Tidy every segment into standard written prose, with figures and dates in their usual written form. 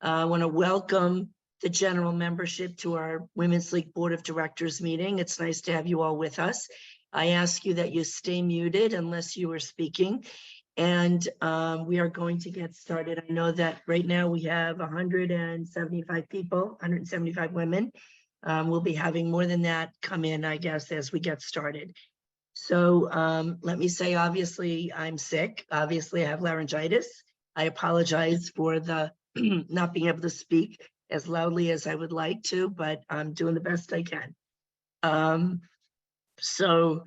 I want to welcome the general membership to our Women's League Board of Directors meeting. It's nice to have you all with us. I ask you that you stay muted unless you are speaking. And we are going to get started. I know that right now we have 175 people, 175 women. We'll be having more than that come in, I guess, as we get started. So let me say, obviously, I'm sick. Obviously, I have laryngitis. I apologize for the not being able to speak as loudly as I would like to, but I'm doing the best I can. So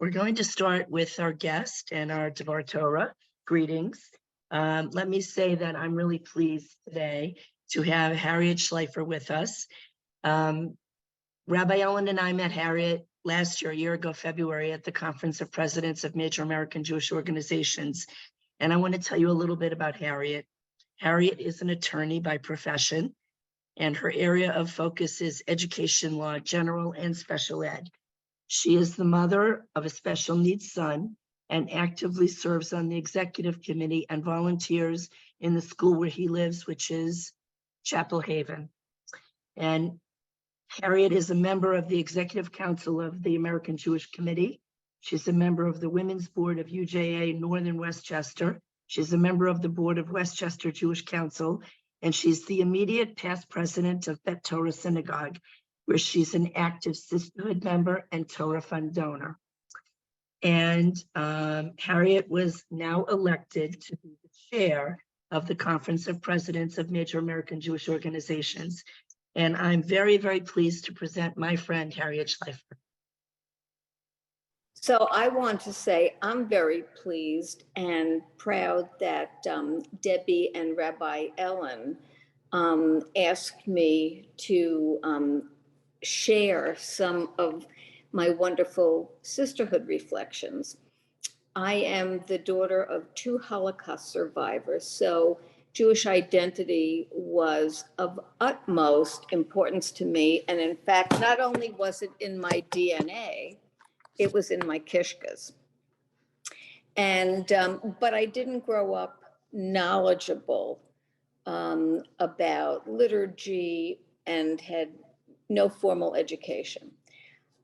we're going to start with our guest and our Devar Torah greetings. Let me say that I'm really pleased today to have Harriet Schleifer with us. Rabbi Ellen and I met Harriet last year, a year ago, February, at the Conference of Presidents of Major American Jewish Organizations. And I want to tell you a little bit about Harriet. Harriet is an attorney by profession, and her area of focus is education law, general and special ed. She is the mother of a special needs son and actively serves on the executive committee and volunteers in the school where he lives, which is Chapel Haven. And Harriet is a member of the Executive Council of the American Jewish Committee. She's a member of the Women's Board of UJA Northern Westchester. She's a member of the Board of Westchester Jewish Council, and she's the immediate past president of Bet Torah Synagogue, where she's an active sisterhood member and Torah Fund donor. And Harriet was now elected to be the chair of the Conference of Presidents of Major American Jewish Organizations. And I'm very, very pleased to present my friend, Harriet Schleifer. So I want to say I'm very pleased and proud that Debbie and Rabbi Ellen asked me to share some of my wonderful sisterhood reflections. I am the daughter of 2 Holocaust survivors, so Jewish identity was of utmost importance to me. And in fact, not only was it in my DNA, it was in my kishkas. And, but I didn't grow up knowledgeable about liturgy and had no formal education.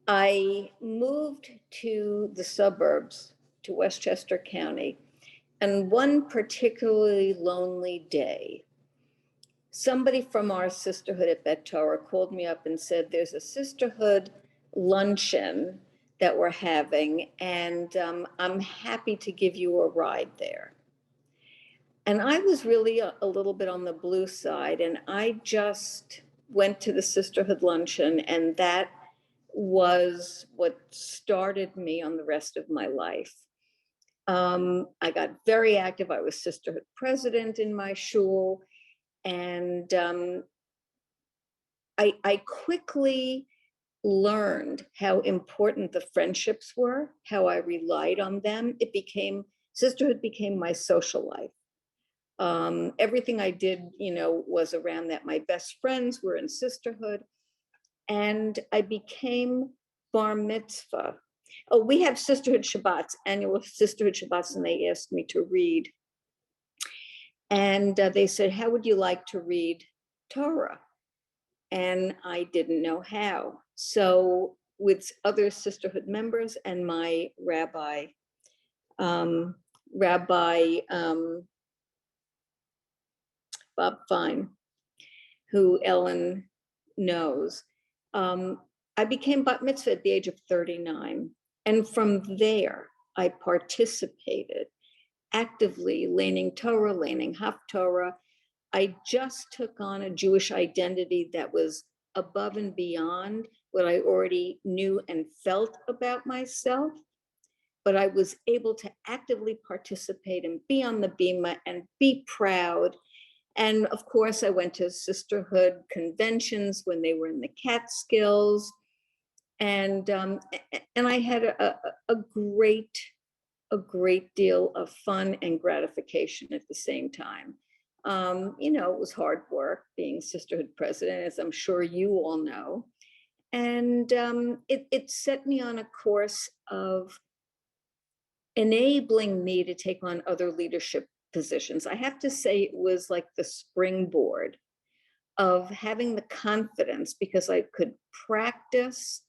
I moved to the suburbs, to Westchester County, and one particularly lonely day, somebody from our sisterhood at Bet Torah called me up and said, there's a sisterhood luncheon that we're having, and I'm happy to give you a ride there. And I was really a little bit on the blue side, and I just went to the sisterhood luncheon, and that was what started me on the rest of my life. I got very active. I was sisterhood president in my shul, and I quickly learned how important the friendships were, how I relied on them. Sisterhood became my social life. Everything I did, was around that. My best friends were in sisterhood, and I became bar mitzvah. Oh, we have sisterhood Shabbats, annual sisterhood Shabbats, and they asked me to read. And they said, how would you like to read Torah? And I didn't know how. So with other sisterhood members and my rabbi, Bob Fine, who Ellen knows, I became bat mitzvah at the age of 39. And from there, I participated actively, learning Torah, learning Haftorah. I just took on a Jewish identity that was above and beyond what I already knew and felt about myself. But I was able to actively participate and be on the bima and be proud. And of course, I went to sisterhood conventions when they were in the Catskills. And I had a great deal of fun and gratification at the same time. It was hard work being sisterhood president, as I'm sure you all know. And it set me on a course of enabling me to take on other leadership positions. I have to say it was like the springboard of having the confidence, because I could practice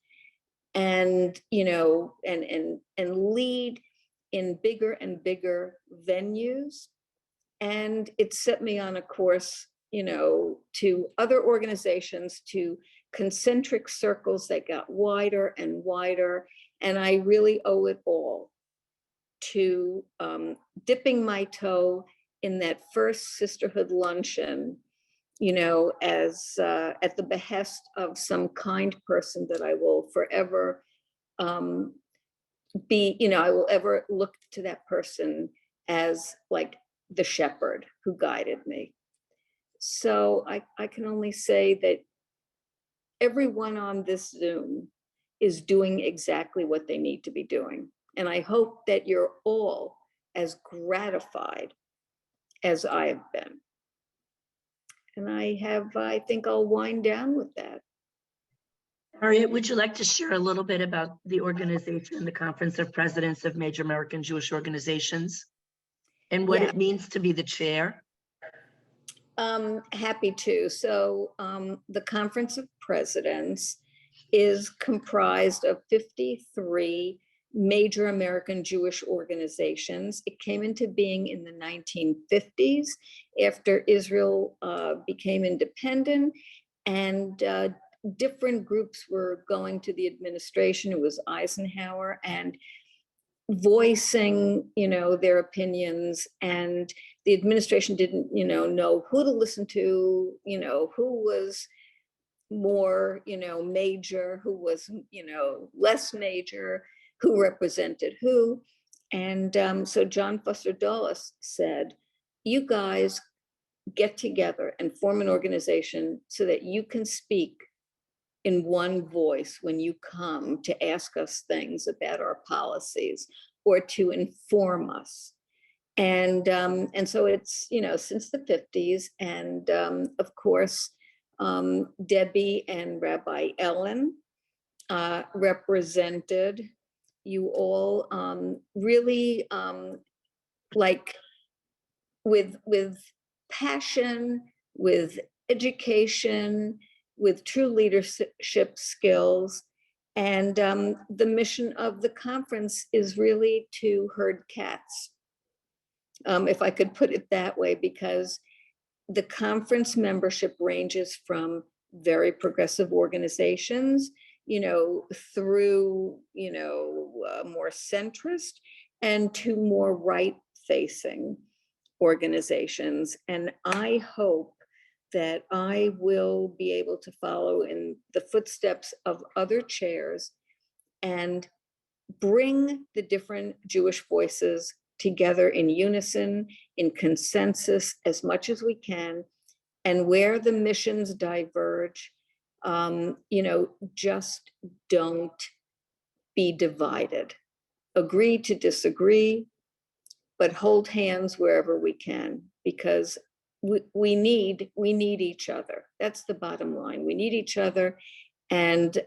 and, and lead in bigger and bigger venues. And it set me on a course, to other organizations, to concentric circles that got wider and wider. And I really owe it all to dipping my toe in that first sisterhood luncheon, as at the behest of some kind person that I will forever I will ever look to that person as like the shepherd who guided me. So I can only say that everyone on this Zoom is doing exactly what they need to be doing. And I hope that you're all as gratified as I have been. And I think I'll wind down with that. Harriet, would you like to share a little bit about the organization, the Conference of Presidents of Major American Jewish Organizations, and what it means to be the chair? Happy to. So the Conference of Presidents is comprised of 53 major American Jewish organizations. It came into being in the 1950s after Israel became independent, and different groups were going to the administration. It was Eisenhower, and voicing, their opinions, and the administration didn't, know who to listen to, who was more, major, who was, less major, who represented who. And so John Foster Dulles said, you guys get together and form an organization so that you can speak in one voice when you come to ask us things about our policies or to inform us. And so it's, since the 50s. And of course, Debbie and Rabbi Ellen represented you all really like with passion, with education, with true leadership skills. And the mission of the conference is really to herd cats, if I could put it that way, because the conference membership ranges from very progressive organizations, through, more centrist, and to more right-facing organizations. And I hope that I will be able to follow in the footsteps of other chairs and bring the different Jewish voices together in unison, in consensus, as much as we can. And where the missions diverge, just don't be divided. Agree to disagree, but hold hands wherever we can, because we need each other. That's the bottom line. We need each other. And,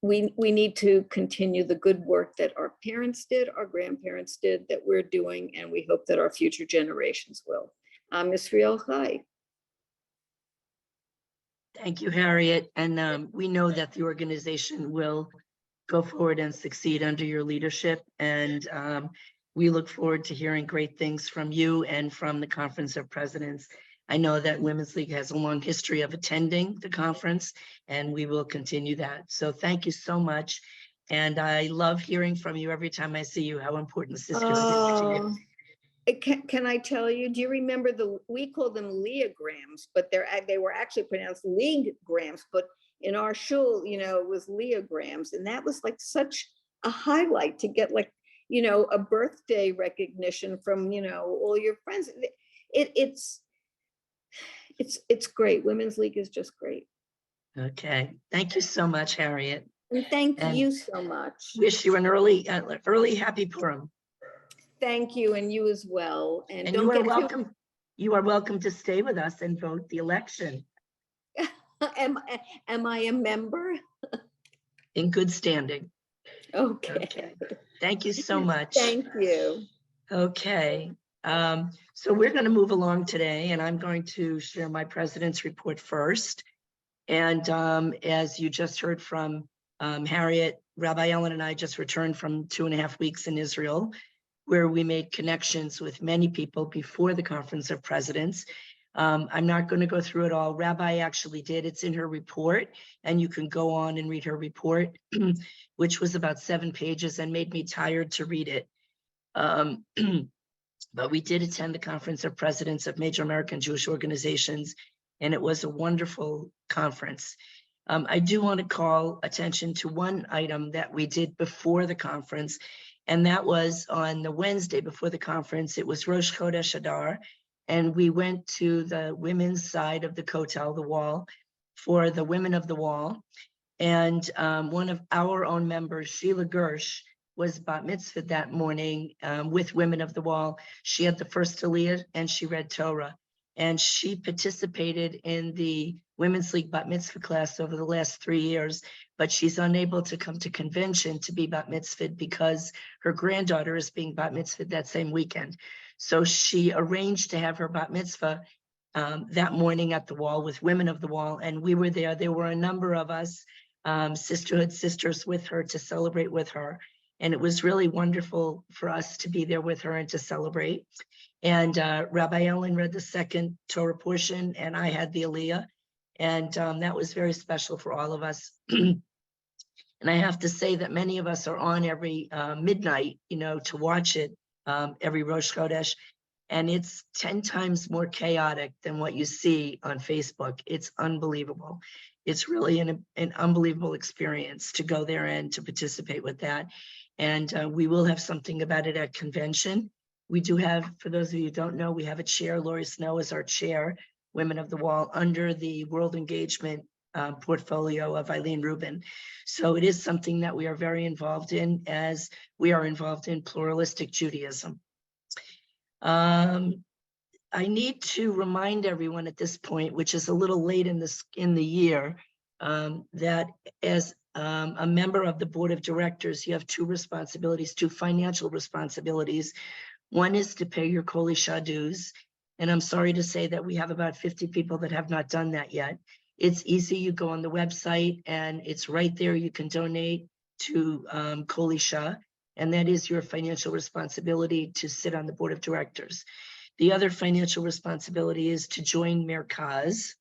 we need to continue the good work that our parents did, our grandparents did, that we're doing, and we hope that our future generations will. Israel Chai. Thank you, Harriet. And we know that the organization will go forward and succeed under your leadership. And we look forward to hearing great things from you and from the Conference of Presidents. I know that Women's League has a long history of attending the conference, and we will continue that. So thank you so much. And I love hearing from you every time I see you, how important sisterhood is to you. Can I tell you, do you remember we call them leograms, but they were actually pronounced leaguegrams, but in our shul, it was leograms. And that was like such a highlight to get, like, a birthday recognition from, all your friends. It's great. Women's League is just great. Okay. Thank you so much, Harriet. And thank you so much. Wish you an early happy Purim. Thank you, and you as well. And you are welcome. You are welcome to stay with us and vote the election. Am I a member? In good standing. Okay. Thank you so much. Thank you. Okay, so we're going to move along today, and I'm going to share my president's report first. And as you just heard from Harriet, Rabbi Ellen and I just returned from 2.5 weeks in Israel, where we made connections with many people before the Conference of Presidents. I'm not going to go through it all. Rabbi actually did. It's in her report, and you can go on and read her report, which was about 7 pages and made me tired to read it. But we did attend the Conference of Presidents of Major American Jewish Organizations, and it was a wonderful conference. I do want to call attention to one item that we did before the conference, and that was on the Wednesday before the conference. It was Rosh Chodesh Adar, and we went to the women's side of the Kotel, the wall, for the Women of the Wall. And one of our own members, Sheila Gersh, was bat mitzvah that morning with Women of the Wall. She had the first Aliyah and she read Torah. And she participated in the Women's League bat mitzvah class over the last 3 years, but she's unable to come to convention to be bat mitzvah because her granddaughter is being bat mitzvah that same weekend. So she arranged to have her bat mitzvah that morning at the wall with Women of the Wall, and we were there. There were a number of us, sisterhood sisters with her to celebrate with her. And it was really wonderful for us to be there with her and to celebrate. And Rabbi Ellen read the second Torah portion, and I had the Aliyah. And that was very special for all of us. And I have to say that many of us are on every midnight, to watch it every Rosh Chodesh. And it's 10 times more chaotic than what you see on Facebook. It's unbelievable. It's really an unbelievable experience to go there and to participate with that. And we will have something about it at convention. We do have, for those of you who don't know, we have a chair. Lori Snow is our chair, Women of the Wall, under the World Engagement portfolio of Eileen Rubin. So it is something that we are very involved in, as we are involved in pluralistic Judaism. I need to remind everyone at this point, which is a little late in the year, that as a member of the board of directors, you have two financial responsibilities. One is to pay your Kol Isha dues, and I'm sorry to say that we have about 50 people that have not done that yet. It's easy. You go on the website, and it's right there. You can donate to Kol Isha, and that is your financial responsibility to sit on the board of directors. The other financial responsibility is to join Merkaz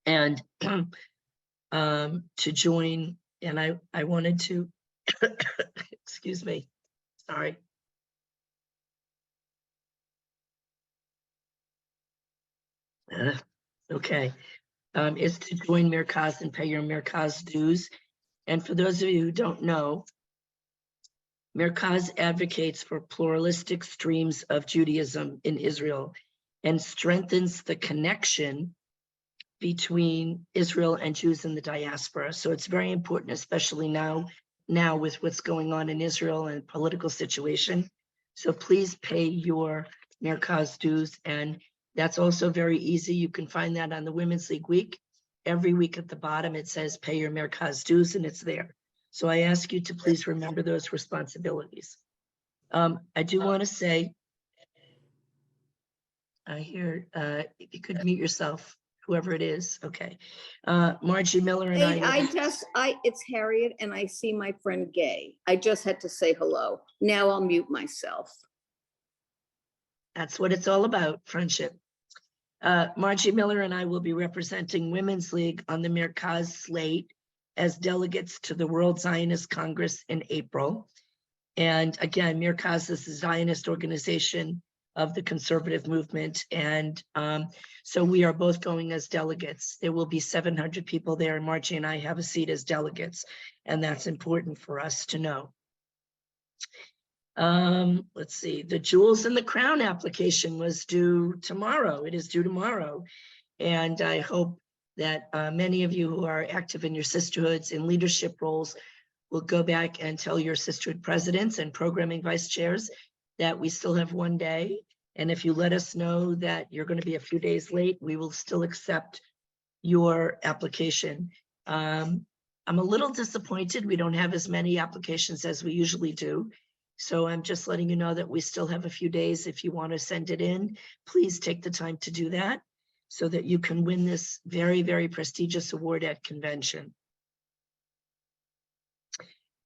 and to join, and I wanted to, excuse me, sorry. Okay, is to join Merkaz and pay your Merkaz dues. And for those of you who don't know, Merkaz advocates for pluralistic streams of Judaism in Israel and strengthens the connection between Israel and Jews in the diaspora. So it's very important, especially now with what's going on in Israel and political situation. So please pay your Merkaz dues. And that's also very easy. You can find that on the Women's League Week. Every week at the bottom, it says pay your Merkaz dues, and it's there. So I ask you to please remember those responsibilities. I do want to say, I hear, if you could mute yourself, whoever it is. Okay. Margie Miller and It's Harriet, and I see my friend Gay. I just had to say hello. Now I'll mute myself. That's what it's all about, friendship. Margie Miller and I will be representing Women's League on the Merkaz slate as delegates to the World Zionist Congress in April. And again, Merkaz is the Zionist organization of the conservative movement. And so we are both going as delegates. There will be 700 people there, and Margie and I have a seat as delegates. And that's important for us to know. Let's see, the Jewels in the Crown application was due tomorrow. It is due tomorrow. And I hope that many of you who are active in your sisterhoods in leadership roles will go back and tell your sisterhood presidents and programming vice chairs that we still have 1 day. And if you let us know that you're going to be a few days late, we will still accept your application. I'm a little disappointed. We don't have as many applications as we usually do. So I'm just letting you know that we still have a few days. If you want to send it in, please take the time to do that so that you can win this very, very prestigious award at convention.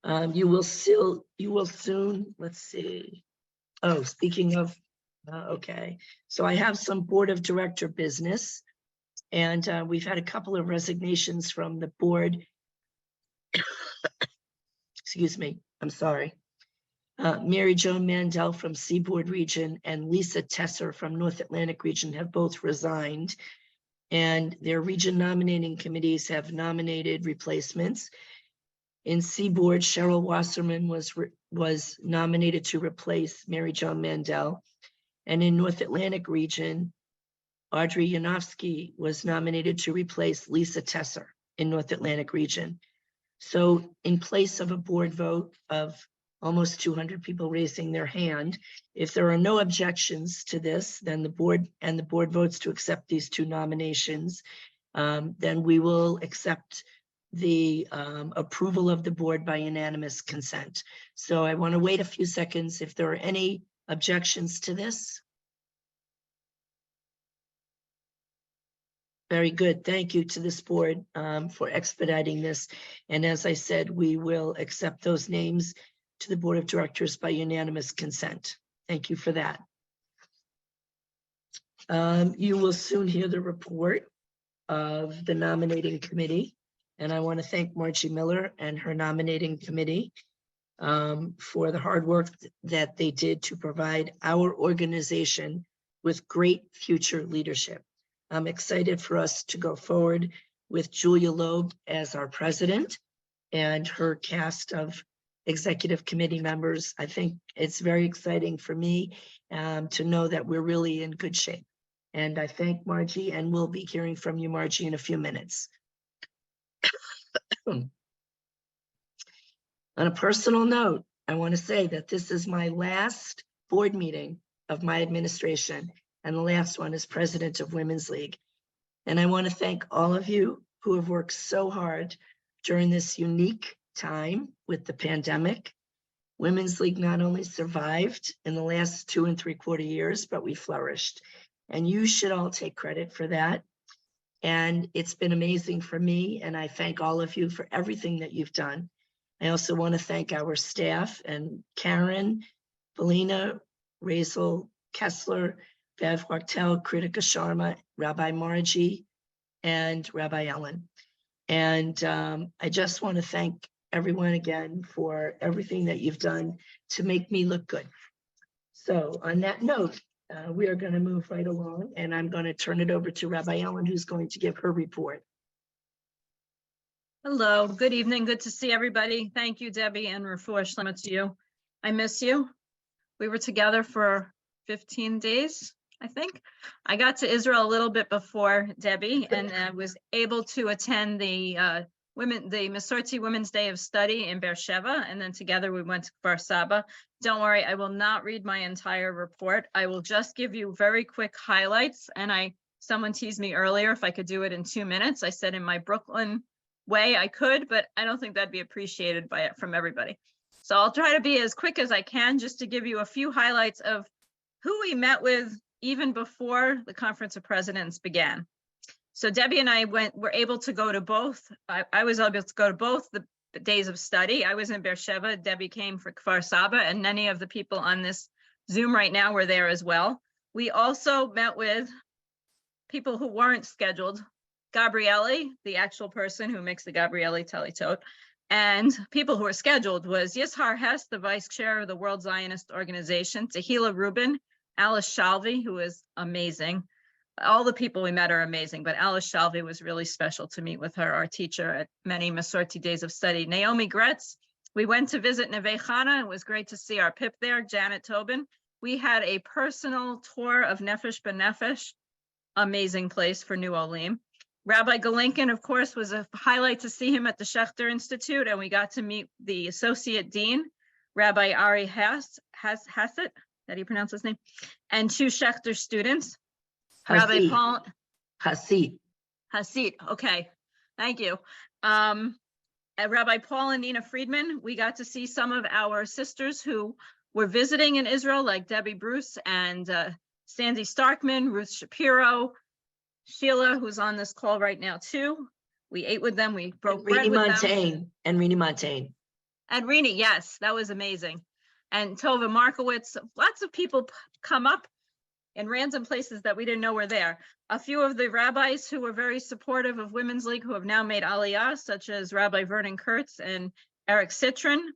You will soon, let's see. Oh, speaking of, okay. So I have some board of director business, and we've had a couple of resignations from the board. Excuse me, I'm sorry. Mary Joan Mandel from Seaboard Region and Lisa Tesser from North Atlantic Region have both resigned, and their region nominating committees have nominated replacements. In Seaboard, Cheryl Wasserman was nominated to replace Mary Joan Mandel, and in North Atlantic Region, Audrey Yanofsky was nominated to replace Lisa Tesser in North Atlantic Region. So in place of a board vote of almost 200 people raising their hand, if there are no objections to this, then the board votes to accept these two nominations, then we will accept the approval of the board by unanimous consent. So I want to wait a few seconds if there are any objections to this. Very good. Thank you to this board for expediting this. And as I said, we will accept those names to the board of directors by unanimous consent. Thank you for that. You will soon hear the report of the nominating committee. And I want to thank Margie Miller and her nominating committee for the hard work that they did to provide our organization with great future leadership. I'm excited for us to go forward with Julia Loeb as our president and her cast of executive committee members. I think it's very exciting for me to know that we're really in good shape. And I thank Margie, and we'll be hearing from you, Margie, in a few minutes. On a personal note, I want to say that this is my last board meeting of my administration, and the last one as president of Women's League. And I want to thank all of you who have worked so hard during this unique time with the pandemic. Women's League not only survived in the last 2 3/4 years, but we flourished. And you should all take credit for that. And it's been amazing for me, and I thank all of you for everything that you've done. I also want to thank our staff and Karen, Belina, Razel, Kessler, Bev Wachtel, Kritika Sharma, Rabbi Margie, and Rabbi Ellen. And I just want to thank everyone again for everything that you've done to make me look good. So on that note, we are going to move right along, and I'm going to turn it over to Rabbi Ellen, who's going to give her report. Hello, good evening. Good to see everybody. Thank you, Debbie, and refuah shlema to you. I miss you. We were together for 15 days, I think. I got to Israel a little bit before Debbie, and was able to attend the Masorti Women's Day of Study in Beersheba, and then together we went to Kfar Saba. Don't worry, I will not read my entire report. I will just give you very quick highlights. And someone teased me earlier if I could do it in 2 minutes. I said in my Brooklyn way I could, but I don't think that'd be appreciated from everybody. So I'll try to be as quick as I can, just to give you a few highlights of who we met with even before the Conference of Presidents began. So Debbie and I were able to go to both. I was able to go to both the days of study. I was in Beersheba. Debbie came for Kfar Saba, and many of the people on this Zoom right now were there as well. We also met with people who weren't scheduled. Gabrielli, the actual person who makes the Gabrielli Talitot, and people who were scheduled was Yishar Hess, the vice chair of the World Zionist Organization, Tehila Rubin, Alice Shalvi, who is amazing. All the people we met are amazing, but Alice Shalvi was really special to meet with her, our teacher at many Masorti days of study. Naomi Gretz, we went to visit Neve Chana. It was great to see our PIP there, Janet Tobin. We had a personal tour of Nefesh B'Nefesh, amazing place for New Olim. Rabbi Galinkin, of course, was a highlight to see him at the Schechter Institute, and we got to meet the associate dean, Rabbi Ari Hassett, how do you pronounce his name? And 2 Schechter students. Rabbi Paul Hasid. Hasid, okay, thank you. And Rabbi Paul and Nina Friedman. We got to see some of our sisters who were visiting in Israel, like Debbie Bruce and Sandy Starkman, Ruth Shapiro, Sheila, who's on this call right now too. We ate with them. We broke bread Rini with them. Montaigne and Rini Montaigne. And Rini, yes, that was amazing. And Tova Markowitz, lots of people come up in random places that we didn't know were there. A few of the rabbis who were very supportive of Women's League who have now made aliyah, such as Rabbi Vernon Kurtz and Eric Citron.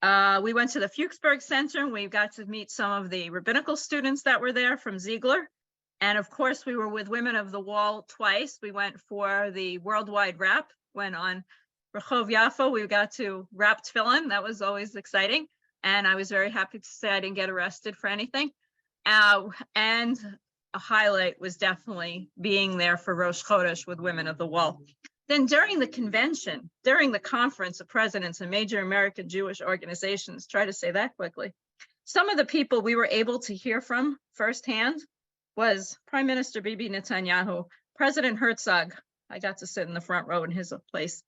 We went to the Fuchsberg Center. We got to meet some of the rabbinical students that were there from Ziegler. And of course, we were with Women of the Wall twice. We went for the worldwide wrap, went on Rehov Yafo. We got to wrap tefillin. That was always exciting. And I was very happy to say I didn't get arrested for anything. And a highlight was definitely being there for Rosh Chodesh with Women of the Wall. Then during the convention, during the conference of presidents and major American Jewish organizations, try to say that quickly, some of the people we were able to hear from firsthand was Prime Minister Bibi Netanyahu, President Herzog. I got to sit in the front row in his place.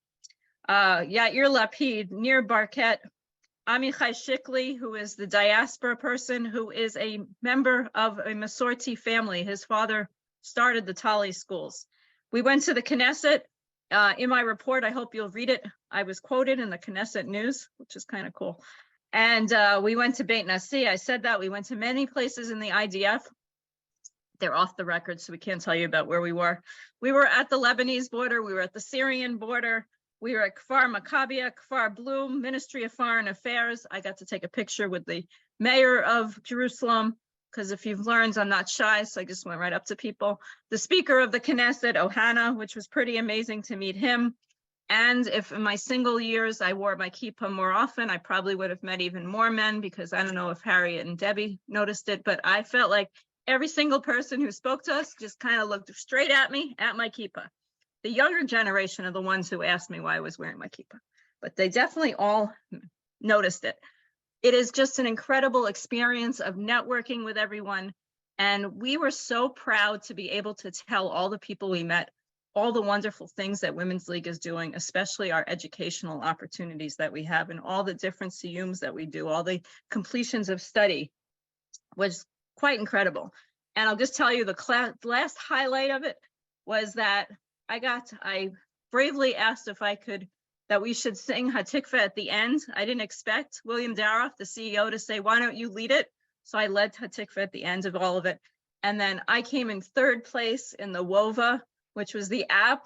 Yair Lapid, Nir Barkat, Amichai Shikli, who is the diaspora person, who is a member of a Masorti family. His father started the Tali schools. We went to the Knesset. In my report, I hope you'll read it. I was quoted in the Knesset News, which is kind of cool. And we went to Beit Nasi. I said that. We went to many places in the IDF. They're off the record, so we can't tell you about where we were. We were at the Lebanese border. We were at the Syrian border. We were at Kfar Maccabia, Kfar Bloom, Ministry of Foreign Affairs. I got to take a picture with the mayor of Jerusalem, because if you've learned, I'm not shy, so I just went right up to people. The speaker of the Knesset, Ohana, which was pretty amazing to meet him. And if in my single years I wore my kippah more often, I probably would have met even more men, because I don't know if Harriet and Debbie noticed it, but I felt like every single person who spoke to us just kind of looked straight at me, at my kippah. The younger generation are the ones who asked me why I was wearing my kippah, but they definitely all noticed it. It is just an incredible experience of networking with everyone. And we were so proud to be able to tell all the people we met all the wonderful things that Women's League is doing, especially our educational opportunities that we have and all the different siyums that we do, all the completions of study was quite incredible. And I'll just tell you the last highlight of it was that I bravely asked if I could, that we should sing Hatikva at the end. I didn't expect William Daroff, the CEO, to say, why don't you lead it? So I led Hatikva at the end of all of it. And then I came in third place in the WOVA, which was the app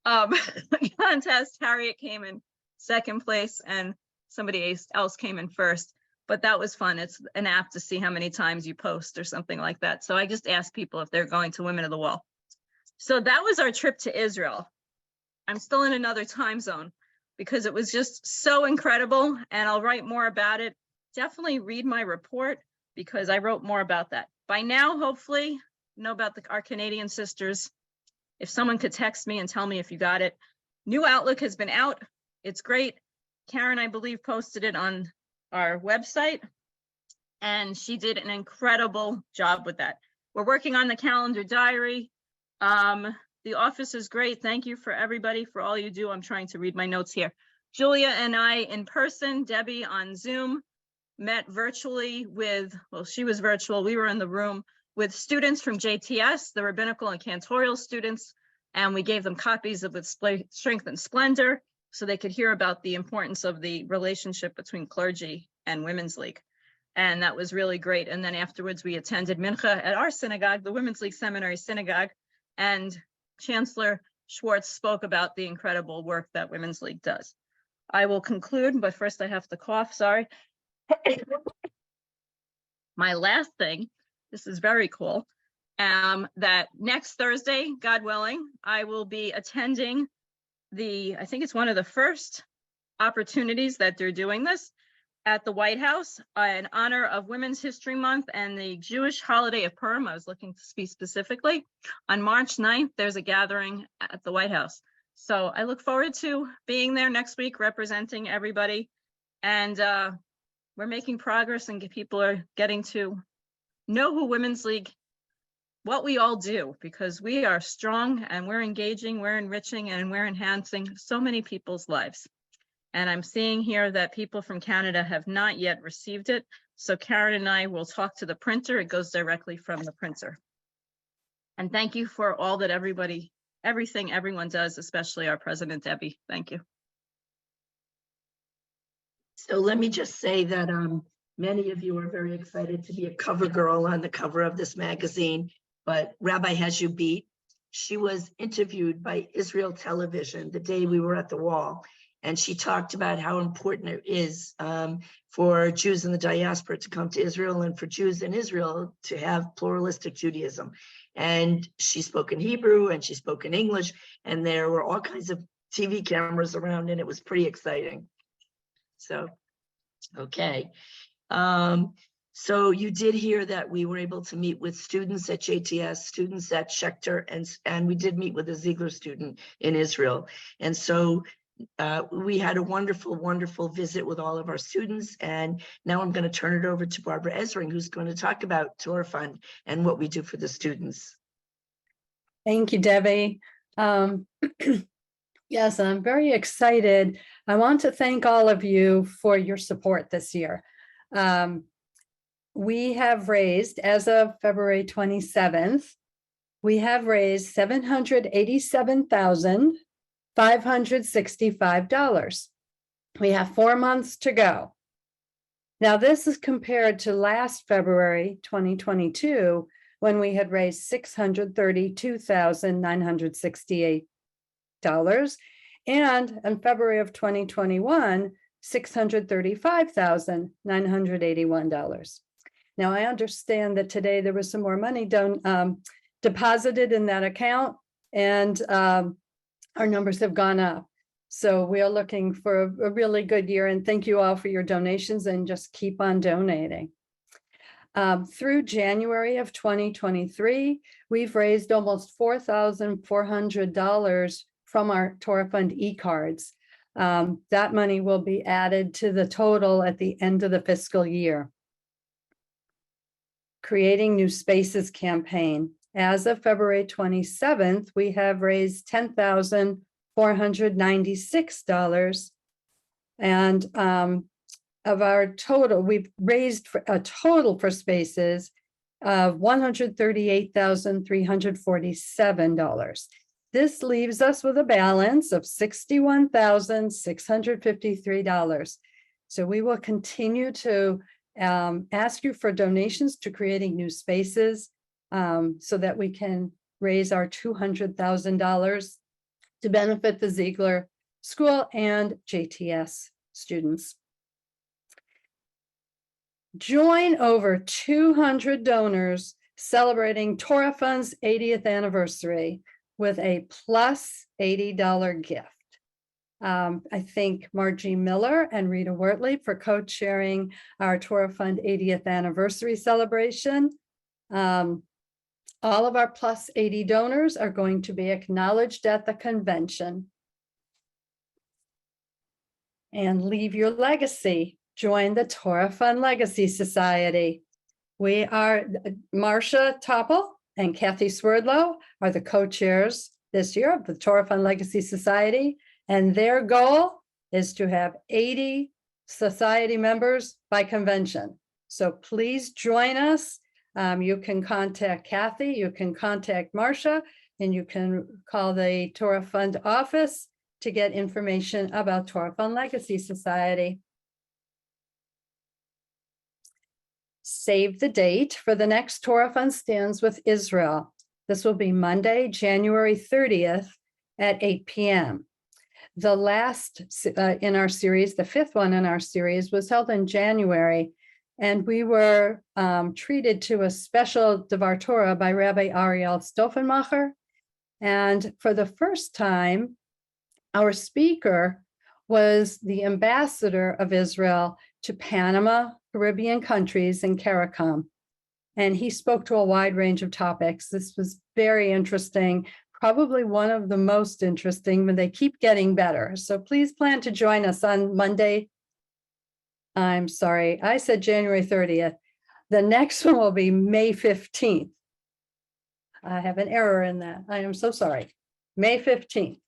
contest. Harriet came in second place and somebody else came in first. But that was fun. It's an app to see how many times you post or something like that. So I just asked people if they're going to Women of the Wall. So that was our trip to Israel. I'm still in another time zone because it was just so incredible, and I'll write more about it. Definitely read my report because I wrote more about that. By now, hopefully, you know about our Canadian sisters. If someone could text me and tell me if you got it. New Outlook has been out. It's great. Karen, I believe, posted it on our website, and she did an incredible job with that. We're working on the calendar diary. The office is great. Thank you for everybody for all you do. I'm trying to read my notes here. Julia and I in person, Debbie on Zoom, met virtually with, well, she was virtual. We were in the room with students from JTS, the rabbinical and cantorial students, and we gave them copies of With Strength and Splendor so they could hear about the importance of the relationship between clergy and Women's League. And that was really great. And then afterwards, we attended Mincha at our synagogue, the Women's League Seminary Synagogue, and Chancellor Schwartz spoke about the incredible work that Women's League does. I will conclude, but first I have to cough, sorry. My last thing, this is very cool, that next Thursday, God willing, I will be attending I think it's one of the first opportunities that they're doing this at the White House in honor of Women's History Month and the Jewish holiday of Purim. I was looking to speak specifically. On March 9th, there's a gathering at the White House. So I look forward to being there next week, representing everybody. And we're making progress and people are getting to know who Women's League, what we all do, because we are strong and we're engaging, we're enriching, and we're enhancing so many people's lives. And I'm seeing here that people from Canada have not yet received it. So Karen and I will talk to the printer. It goes directly from the printer. And thank you for all that everything everyone does, especially our president, Debbie. Thank you. So let me just say that many of you are very excited to be a cover girl on the cover of this magazine, but Rabbi has you beat. She was interviewed by Israel Television the day we were at the wall, and she talked about how important it is for Jews in the diaspora to come to Israel and for Jews in Israel to have pluralistic Judaism. And she spoke in Hebrew and she spoke in English, and there were all kinds of TV cameras around, and it was pretty exciting. So, okay. So you did hear that we were able to meet with students at JTS, students at Schechter, and we did meet with a Ziegler student in Israel. And so we had a wonderful, wonderful visit with all of our students. And now I'm going to turn it over to Barbara Ezring, who's going to talk about Torah Fund and what we do for the students. Thank you, Debbie. Yes, I'm very excited. I want to thank all of you for your support this year. We have raised, as of February 27th, we have raised $787,565. We have 4 months to go. Now, this is compared to last February 2022, when we had raised $632,968. And in February of 2021, $635,981. Now, I understand that today there was some more money deposited in that account, and our numbers have gone up. So we are looking for a really good year, and thank you all for your donations, and just keep on donating. Through January of 2023, we've raised almost $4,400 from our Torah Fund e-cards. That money will be added to the total at the end of the fiscal year. Creating New Spaces campaign. As of February 27th, we have raised $10,496. And of our total, we've raised a total for spaces of $138,347. This leaves us with a balance of $61,653. So we will continue to ask you for donations to Creating New Spaces so that we can raise our $200,000 to benefit the Ziegler School and JTS students. Join over 200 donors celebrating Torah Fund's 80th anniversary with a plus $80 gift. I thank Margie Miller and Rita Wortley for co-chairing our Torah Fund 80th anniversary celebration. All of our plus 80 donors are going to be acknowledged at the convention. And leave your legacy. Join the Torah Fund Legacy Society. We are, Marcia Toppel and Kathy Swerdlow are the co-chairs this year of the Torah Fund Legacy Society, and their goal is to have 80 society members by convention. So please join us. You can contact Kathy, you can contact Marcia, and you can call the Torah Fund office to get information about Torah Fund Legacy Society. Save the date for the next Torah Fund Stands with Israel. This will be Monday, January 30th at 8 p.m. The last in our series, the fifth one in our series, was held in January, and we were treated to a special Devar Torah by Rabbi Ariel Stoffenmacher. And for the first time, our speaker was the ambassador of Israel to Panama, Caribbean countries, and CARICOM. And he spoke to a wide range of topics. This was very interesting, probably one of the most interesting, but they keep getting better. So please plan to join us on Monday. I'm sorry, I said January 30th. The next one will be May 15th. I have an error in that. I am so sorry. May 15th.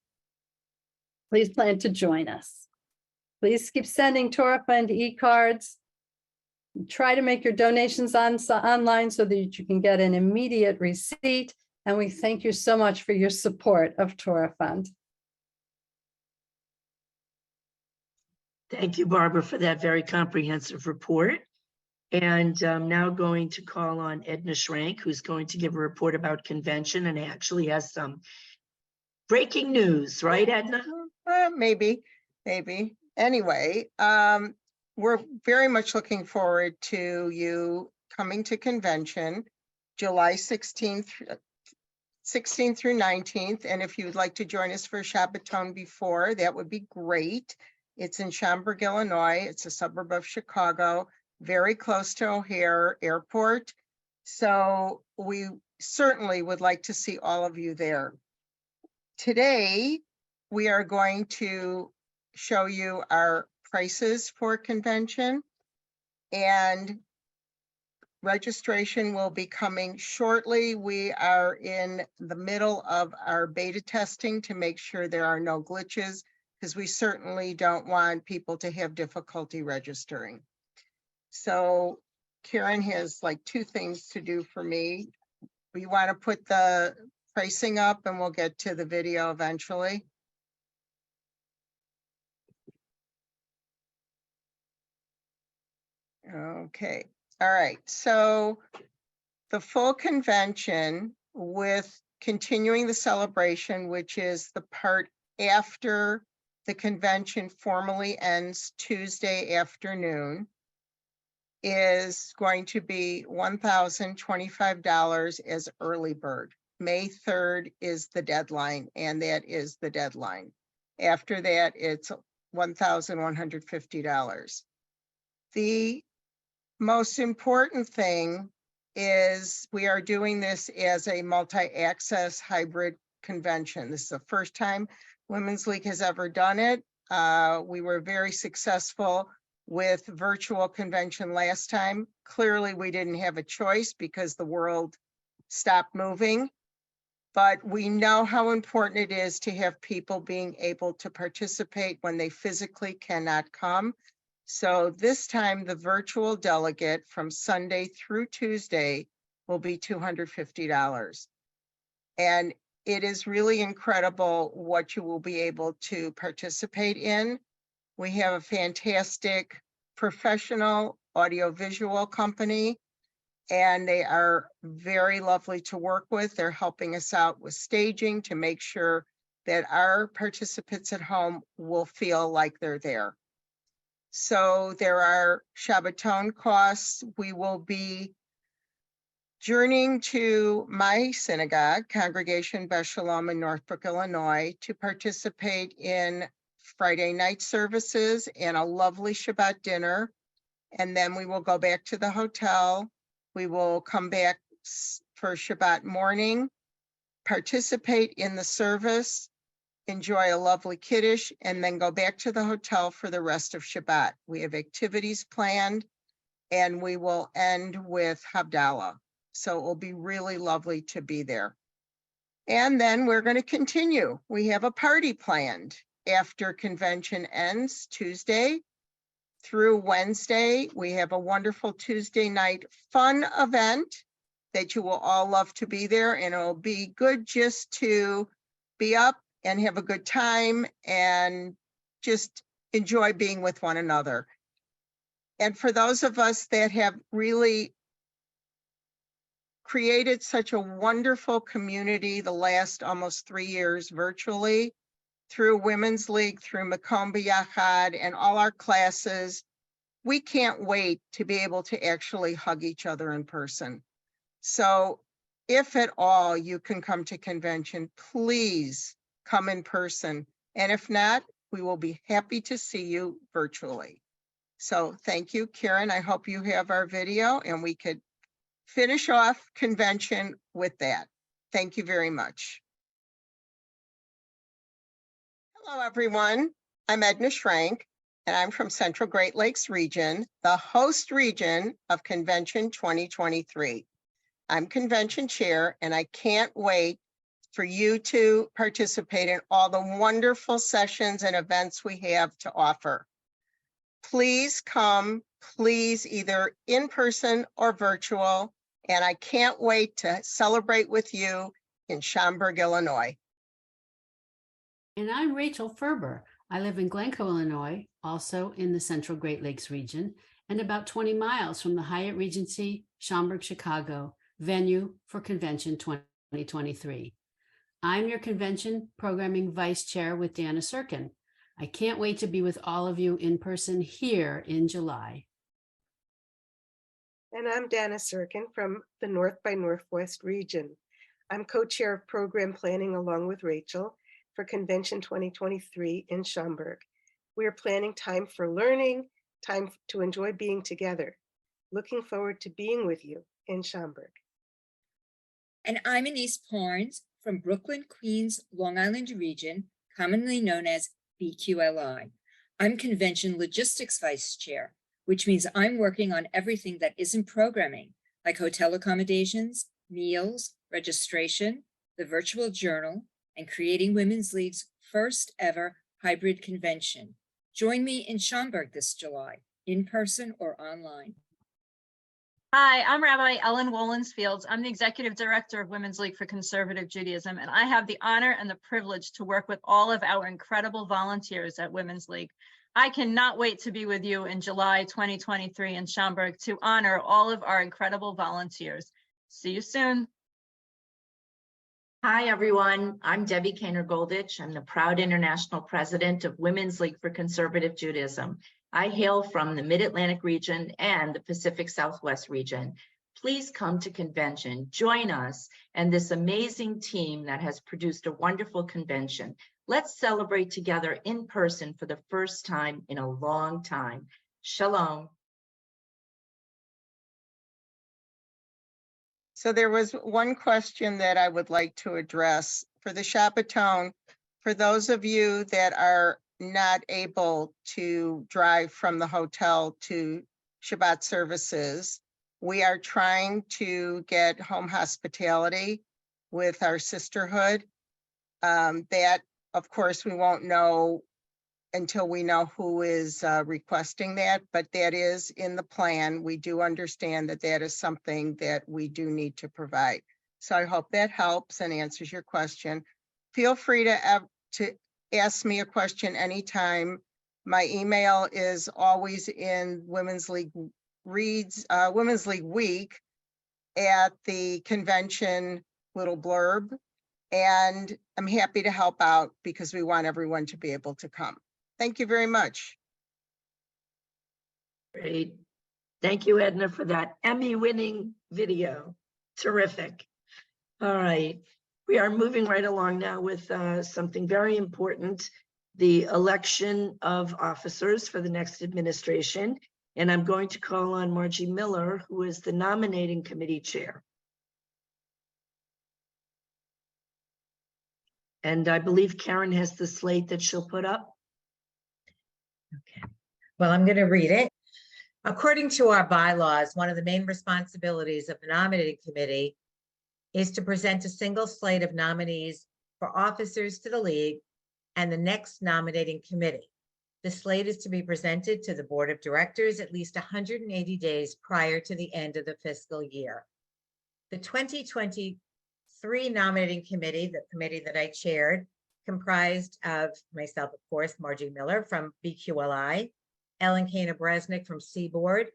Please plan to join us. Please keep sending Torah Fund e-cards. Try to make your donations online so that you can get an immediate receipt. And we thank you so much for your support of Torah Fund. Thank you, Barbara, for that very comprehensive report. And I'm now going to call on Edna Schrank, who's going to give a report about convention and actually has some breaking news, right, Edna? Maybe. Anyway, we're very much looking forward to you coming to convention, July 16th through 19th. And if you'd like to join us for Shabbaton before, that would be great. It's in Schaumburg, Illinois. It's a suburb of Chicago, very close to O'Hare Airport. So we certainly would like to see all of you there. Today, we are going to show you our prices for convention, and registration will be coming shortly. We are in the middle of our beta testing to make sure there are no glitches, because we certainly don't want people to have difficulty registering. So Karen has like two things to do for me. We want to put the pricing up and we'll get to the video eventually. Okay, all right. So the full convention with continuing the celebration, which is the part after the convention formally ends Tuesday afternoon, is going to be $1,025 as early bird. May 3rd is the deadline, and that is the deadline. After that, it's $1,150. The most important thing is we are doing this as a multi-access hybrid convention. This is the first time Women's League has ever done it. We were very successful with virtual convention last time. Clearly, we didn't have a choice because the world stopped moving. But we know how important it is to have people being able to participate when they physically cannot come. So this time, the virtual delegate from Sunday through Tuesday will be $250. And it is really incredible what you will be able to participate in. We have a fantastic professional audiovisual company, and they are very lovely to work with. They're helping us out with staging to make sure that our participants at home will feel like they're there. So there are Shabbaton costs. We will be journeying to my synagogue, Congregation Beth Shalom in Northbrook, Illinois, to participate in Friday night services and a lovely Shabbat dinner. And then we will go back to the hotel. We will come back for Shabbat morning, participate in the service, enjoy a lovely Kiddush, and then go back to the hotel for the rest of Shabbat. We have activities planned, and we will end with Havdalah. So it will be really lovely to be there. And then we're going to continue. We have a party planned after convention ends Tuesday through Wednesday. We have a wonderful Tuesday night fun event that you will all love to be there, and it'll be good just to be up and have a good time and just enjoy being with one another. And for those of us that have really created such a wonderful community the last almost 3 years virtually, through Women's League, through Makom B'Yachad, and all our classes, we can't wait to be able to actually hug each other in person. So if at all you can come to convention, please come in person. And if not, we will be happy to see you virtually. So thank you, Karen. I hope you have our video and we could finish off convention with that. Thank you very much. Hello, everyone. I'm Edna Schrank, and I'm from Central Great Lakes region, the host region of Convention 2023. I'm convention chair, and I can't wait for you to participate in all the wonderful sessions and events we have to offer. please come, please, either in person or virtual. And I can't wait to celebrate with you in Schaumburg, Illinois. And I'm Rachel Ferber. I live in Glencoe, Illinois, also in the Central Great Lakes region, and about 20 miles from the Hyatt Regency Schaumburg, Chicago, venue for Convention 2023. I'm your convention programming vice chair with Dana Sirkin. I can't wait to be with all of you in person here in July. And I'm Dana Sirkin from the North by Northwest region. I'm co-chair of program planning along with Rachel for Convention 2023 in Schaumburg. We are planning time for learning, time to enjoy being together. Looking forward to being with you in Schaumburg. And I'm Anise Parnes from Brooklyn, Queens, Long Island region, commonly known as BQLI. I'm Convention Logistics Vice Chair, which means I'm working on everything that isn't programming, like hotel accommodations, meals, registration, the virtual journal, and creating Women's League's first ever hybrid convention. Join me in Schaumburg this July, in person or online. Hi, I'm Rabbi Ellen Wolensfield. I'm the Executive Director of Women's League for Conservative Judaism, and I have the honor and the privilege to work with all of our incredible volunteers at Women's League. I cannot wait to be with you in July 2023 in Schaumburg to honor all of our incredible volunteers. See you soon. Hi, everyone. I'm Debbie Kaner-Goldich. I'm the proud international president of Women's League for Conservative Judaism. I hail from the Mid-Atlantic region and the Pacific Southwest region. Please come to convention, join us and this amazing team that has produced a wonderful convention. Let's celebrate together in person for the first time in a long time. Shalom. So there was one question that I would like to address for the Chappatone. For those of you that are not able to drive from the hotel to Shabbat services, we are trying to get home hospitality with our sisterhood. That, of course, we won't know until we know who is requesting that, but that is in the plan. We do understand that that is something that we do need to provide. So I hope that helps and answers your question. Feel free to ask me a question anytime. My email is always in Women's League Reads, Women's League Week at the convention little blurb. And I'm happy to help out because we want everyone to be able to come. Thank you very much. Great. Thank you, Edna, for that Emmy-winning video. Terrific. All right. We are moving right along now with something very important, the election of officers for the next administration. And I'm going to call on Margie Miller, who is the nominating committee chair. And I believe Karen has the slate that she'll put up. Okay, well, I'm going to read it. According to our bylaws, one of the main responsibilities of the nominating committee is to present a single slate of nominees for officers to the league and the next nominating committee. The slate is to be presented to the board of directors at least 180 days prior to the end of the fiscal year. The 2023 nominating committee, the committee that I chaired, comprised of myself, of course, Margie Miller from BQLI, Ellen Kaner-Bresnick from Seaboard,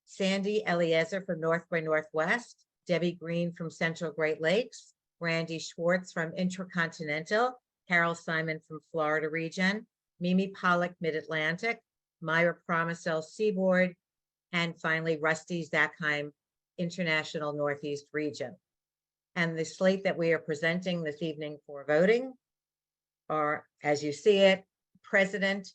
Sandy Eliezer from North by Northwest, Debbie Green from Central Great Lakes, Randy Schwartz from Intercontinental, Carol Simon from Florida region, Mimi Pollock Mid-Atlantic, Myra Promisel Seaboard, and finally Rusty Zackheim International Northeast region. And the slate that we are presenting this evening for voting are, as you see it, President,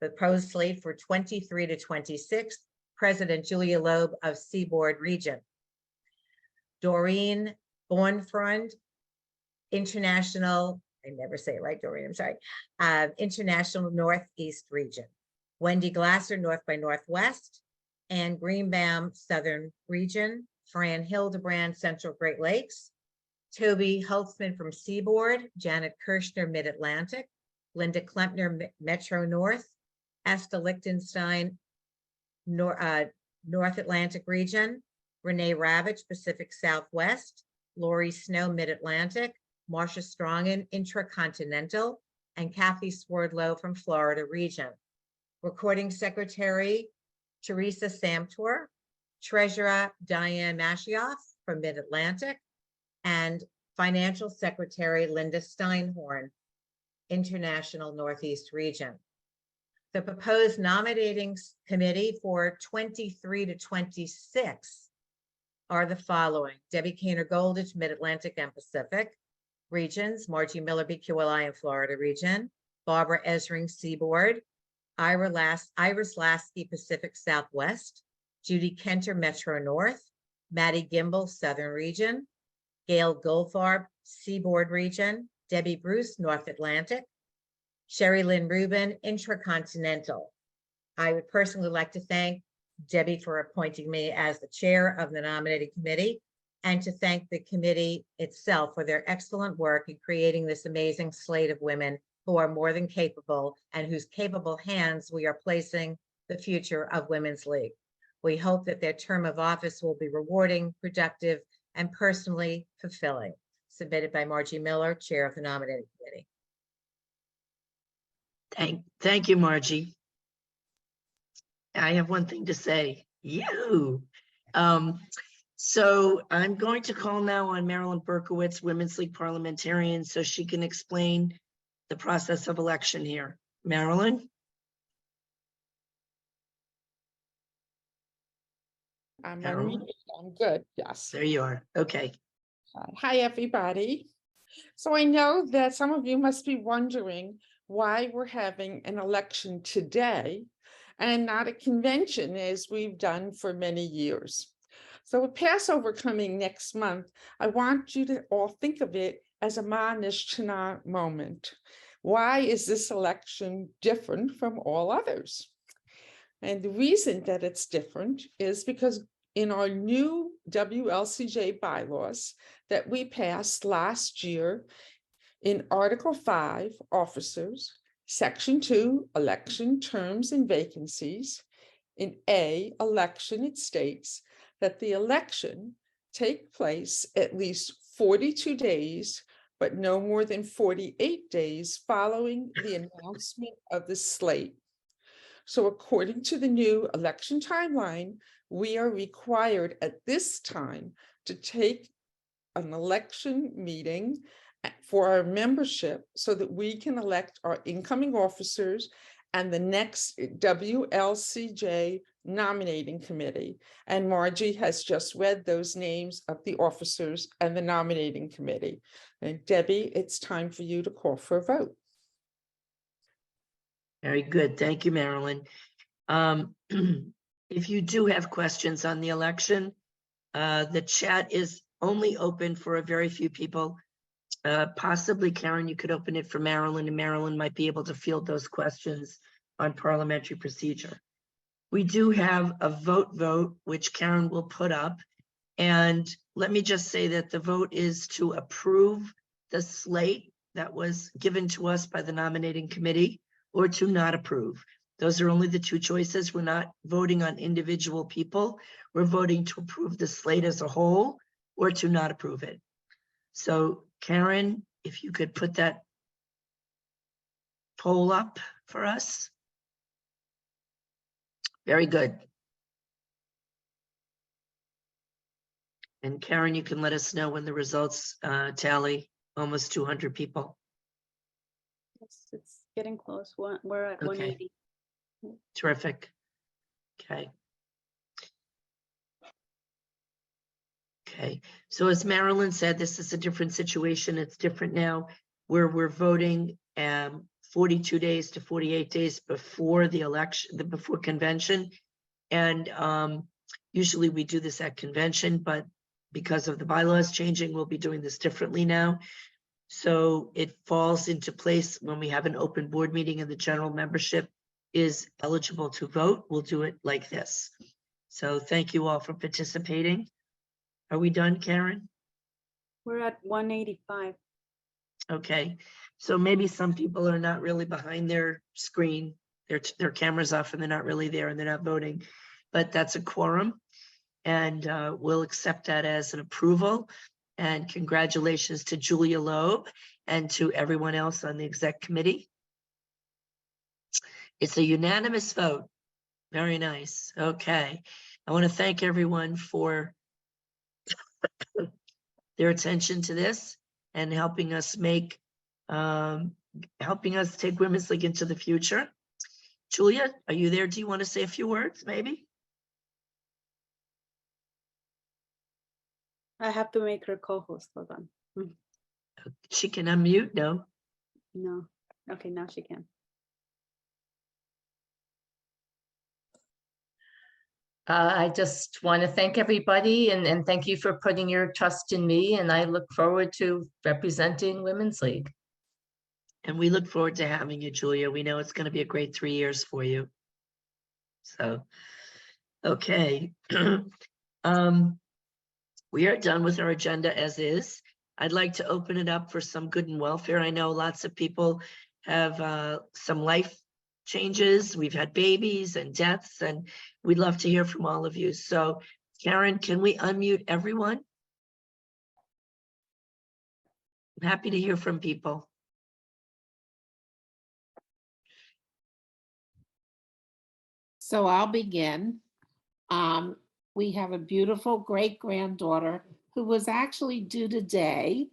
the proposed slate for 23 to 26, President Julia Loeb of Seaboard region. Doreen Bornfront, International, I never say it right, Doreen, I'm sorry, International Northeast region. Wendy Glasser, North by Northwest, Ann Greenbaum, Southern region, Fran Hildebrand, Central Great Lakes, Toby Holtzman from Seaboard, Janet Kirshner, Mid-Atlantic, Linda Klempner, Metro North, Asta Lichtenstein, North Atlantic region, Renee Ravitch, Pacific Southwest, Lori Snow, Mid-Atlantic, Marcia Strongen, Intracontinental, and Kathy Swerdlow from Florida region. Recording Secretary, Teresa Samtor, Treasurer, Diane Mashioff from Mid-Atlantic, and Financial Secretary, Linda Steinhorn, International Northeast region. The proposed nominating committee for 23 to 26 are the following: Debbie Kainer Goldich, Mid-Atlantic and Pacific regions, Margie Miller, BQLI and Florida region, Barbara Esring, Seaboard, Iris Lasky, Pacific Southwest, Judy Kenter, Metro North, Maddie Gimbel, Southern region, Gail Goldfarb, Seaboard region, Debbie Bruce, North Atlantic, Sherry Lynn Rubin, Intracontinental. I would personally like to thank Debbie for appointing me as the chair of the nominating committee, and to thank the committee itself for their excellent work in creating this amazing slate of women who are more than capable and whose capable hands we are placing the future of Women's League. We hope that their term of office will be rewarding, productive, and personally fulfilling. Submitted by Margie Miller, chair of the nominating committee. Thank you, Margie. I have one thing to say. You. So I'm going to call now on Marilyn Berkowitz, Women's League parliamentarian, so she can explain the process of election here. Marilyn? I'm Marilyn? unmuted. I'm good. Yes. There you are. Okay. Hi, everybody. So I know that some of you must be wondering why we're having an election today and not a convention as we've done for many years. So with Passover coming next month, I want you to all think of it as a Ma Nishchana moment. Why is this election different from all others? And the reason that it's different is because in our new WLCJ bylaws that we passed last year, in Article 5, Officers, Section 2, Election Terms and Vacancies, in A, Election, it states that the election take place at least 42 days, but no more than 48 days following the announcement of the slate. So according to the new election timeline, we are required at this time to take an election meeting for our membership so that we can elect our incoming officers and the next WLCJ nominating committee. And Margie has just read those names of the officers and the nominating committee. And Debbie, it's time for you to call for a vote. Very good. Thank you, Marilyn. If you do have questions on the election, the chat is only open for a very few people. Possibly, Karen, you could open it for Marilyn, and Marilyn might be able to field those questions on parliamentary procedure. We do have a vote, which Karen will put up. And let me just say that the vote is to approve the slate that was given to us by the nominating committee, or to not approve. Those are only the two choices. We're not voting on individual people. We're voting to approve the slate as a whole or to not approve it. So Karen, if you could put that poll up for us. Very good. And Karen, you can let us know when the results tally. Almost 200 people. It's getting close. We're at Okay. 180. Terrific. Okay. Okay, so as Marilyn said, this is a different situation. It's different now where we're voting 42 days to 48 days before the election, before convention. And usually we do this at convention, but because of the bylaws changing, we'll be doing this differently now. So it falls into place when we have an open board meeting and the general membership is eligible to vote. We'll do it like this. So thank you all for participating. Are we done, Karen? We're at 185. Okay, so maybe some people are not really behind their screen, their camera's off and they're not really there and they're not voting. but that's a quorum. And we'll accept that as an approval. And congratulations to Julia Loeb and to everyone else on the exec committee. It's a unanimous vote. Very nice. Okay. I want to thank everyone for their attention to this and helping us take Women's League into the future. Julia, are you there? Do you want to say a few words, maybe? I have to make her co-host. Hold on. She can unmute, no? No. Okay, now she can. I just want to thank everybody and thank you for putting your trust in me. And I look forward to representing Women's League. And we look forward to having you, Julia. We know it's going to be a great 3 years for you. So, okay. We are done with our agenda as is. I'd like to open it up for some good and welfare. I know lots of people have some life changes. We've had babies and deaths, and we'd love to hear from all of you. So, Karen, can we unmute everyone? I'm happy to hear from people. So I'll begin. We have a beautiful great-granddaughter who was actually due today,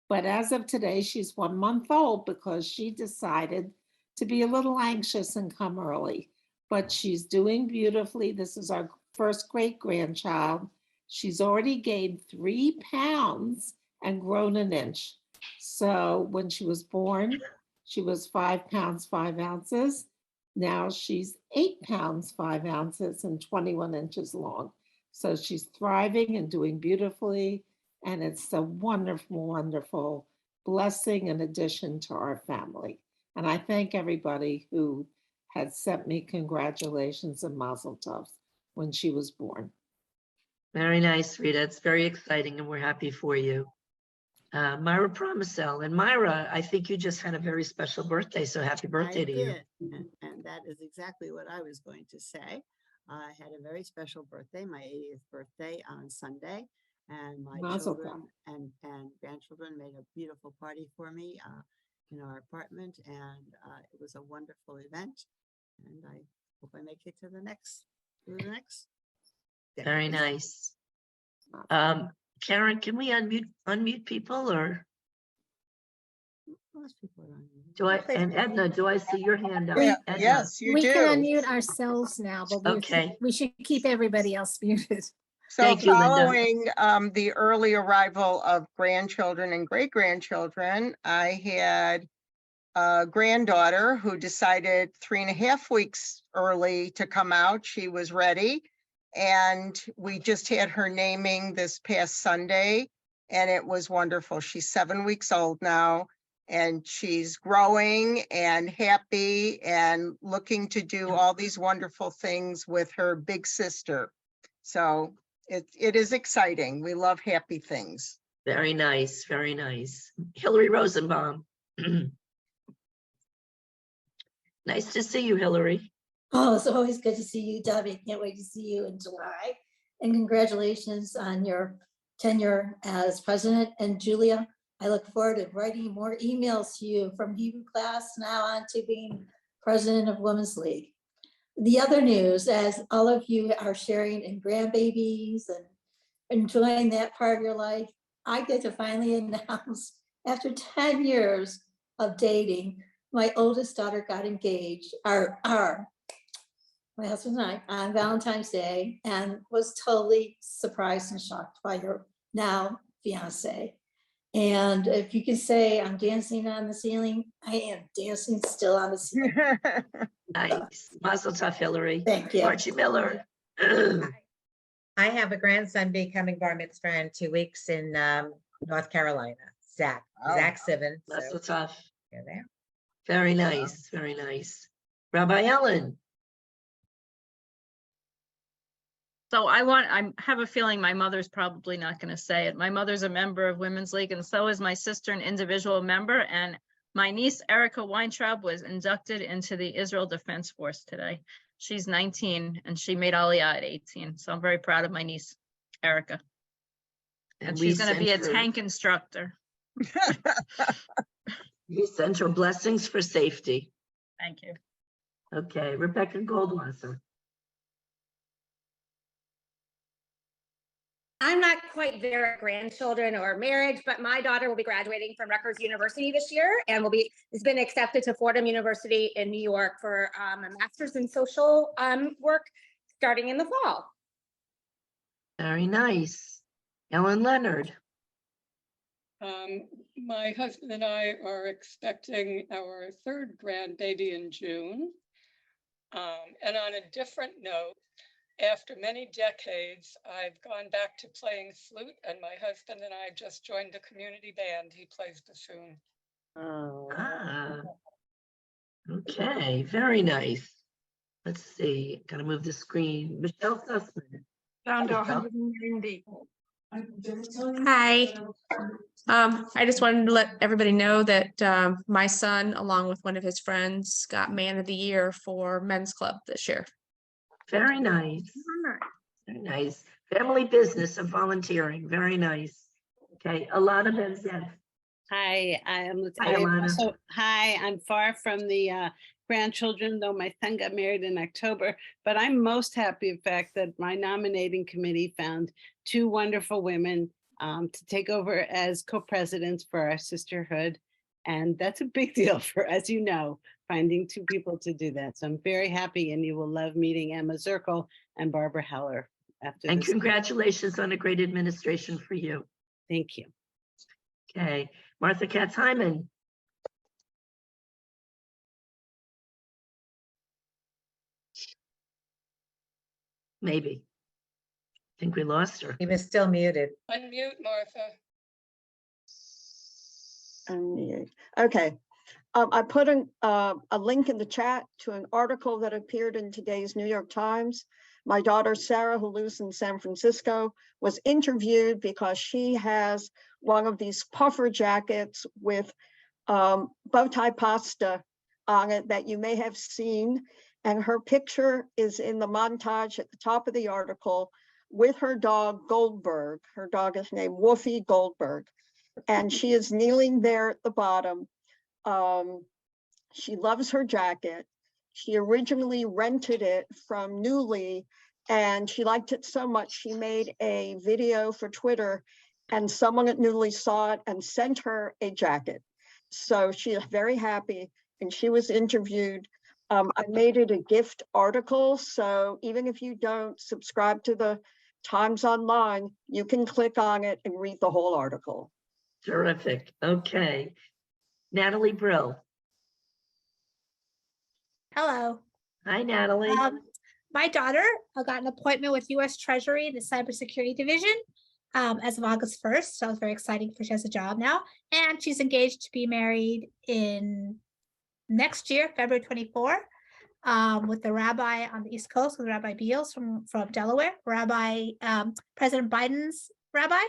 but as of today, she's 1 month old because she decided to be a little anxious and come early. But she's doing beautifully. This is our first great-grandchild. She's already gained 3 pounds and grown an inch. So when she was born, she was 5 pounds, 5 ounces. Now she's 8 pounds, 5 ounces and 21 inches long. So she's thriving and doing beautifully. And it's a wonderful, wonderful blessing and addition to our family. And I thank everybody who had sent me congratulations and mazel tov when she was born. Very nice, Rita. It's very exciting and we're happy for you. Myra Promisel. And Myra, I think you just had a very special birthday. So happy birthday to you. And that is exactly what I was going to say. I had a very special birthday, my 80th birthday on Sunday, and my Mazel children and grandchildren made a beautiful party for me in our apartment, and it was a wonderful event. And I hope I make it to the next. Very nice. Karen, can we unmute people or? Most people are on mute. Do I, and Edna, do I see your hand up? Yeah, Edna. yes, you We do. can unmute ourselves now, but Okay. we should keep everybody else muted. So Thank you, Linda. following the early arrival of grandchildren and great-grandchildren, I had a granddaughter who decided 3.5 weeks early to come out. She was ready. And we just had her naming this past Sunday, and it was wonderful. She's 7 weeks old now, and she's growing and happy and looking to do all these wonderful things with her big sister. So it is exciting. We love happy things. Very nice, very nice. Hillary Rosenbaum. Nice to see you, Hillary. Oh, it's always good to see you, Debbie. Can't wait to see you in July. And congratulations on your tenure as president. And Julia, I look forward to writing more emails to you from Hebrew class now on to being president of Women's League. The other news, as all of you are sharing in grandbabies and enjoying that part of your life, I get to finally announce after 10 years of dating, my oldest daughter got engaged, my husband and I, on Valentine's Day, and was totally surprised and shocked by her now fiance. And if you can say I'm dancing on the ceiling, I am dancing still on the ceiling. Nice. Mazel tov, Hillary. Thank you. Archie Miller. I have a grandson becoming bar mitzvah in 2 weeks in North Carolina. Zach Sivan. Mazel tov. You're there. Very nice, very nice. Rabbi Ellen. So I have a feeling my mother's probably not going to say it. My mother's a member of Women's League, and so is my sister, an individual member. And my niece, Erica Weintraub, was inducted into the Israel Defense Force today. She's 19 and she made Aliyah at 18. So I'm very proud of my niece, Erica. And we she's going to be a sent her- tank instructor. We send her blessings for safety. Thank you. Okay, Rebecca Goldwasser. I'm not quite there at grandchildren or marriage, but my daughter will be graduating from Rutgers University this year and has been accepted to Fordham University in New York for a master's in social work starting in the fall. Very nice. Ellen Leonard. My husband and I are expecting our third grandbaby in June. And on a different note, after many decades, I've gone back to playing flute, and my husband and I just joined a community band. He plays bassoon. Ah, okay, very nice. Let's see, gotta move the screen. Michelle Sussman. Down to Michelle. 190. Hi. I just wanted to let everybody know that my son, along with one of his friends, got Man of the Year for Men's Club this year. Very nice. Very nice. Family business of volunteering. Very nice. Okay, Alana Benzet. Hi, Hi, Alana. Hi, I'm far from the grandchildren, though my son got married in October, but I'm most happy in fact that my nominating committee found two wonderful women to take over as co-presidents for our sisterhood. And that's a big deal for, as you know, finding two people to do that. So I'm very happy, and you will love meeting Emma Zirkle and Barbara Heller after And this. congratulations on a great administration for you. Thank you. Okay, Martha Katz Hyman. Maybe. I think we lost her. He was still muted. Unmute, Martha. Unmute. Okay. I put a link in the chat to an article that appeared in today's New York Times. My daughter, Sarah, who lives in San Francisco, was interviewed because she has one of these puffer jackets with bow tie pasta on it that you may have seen. And her picture is in the montage at the top of the article with her dog, Goldberg. Her dog is named Wolfie Goldberg. And she is kneeling there at the bottom. She loves her jacket. She originally rented it from Newly, and she liked it so much she made a video for Twitter, and someone at Newly saw it and sent her a jacket. So she is very happy, and she was interviewed. I made it a gift article, so even if you don't subscribe to the Times Online, you can click on it and read the whole article. Terrific. Okay. Natalie Brill. Hello. Hi, Natalie. My daughter got an appointment with U.S. Treasury in the Cybersecurity Division as of August 1st. So it was very exciting for she has a job now. And she's engaged to be married in next year, February 24, with the rabbi on the East Coast, with Rabbi Beals from Delaware, President Biden's rabbi.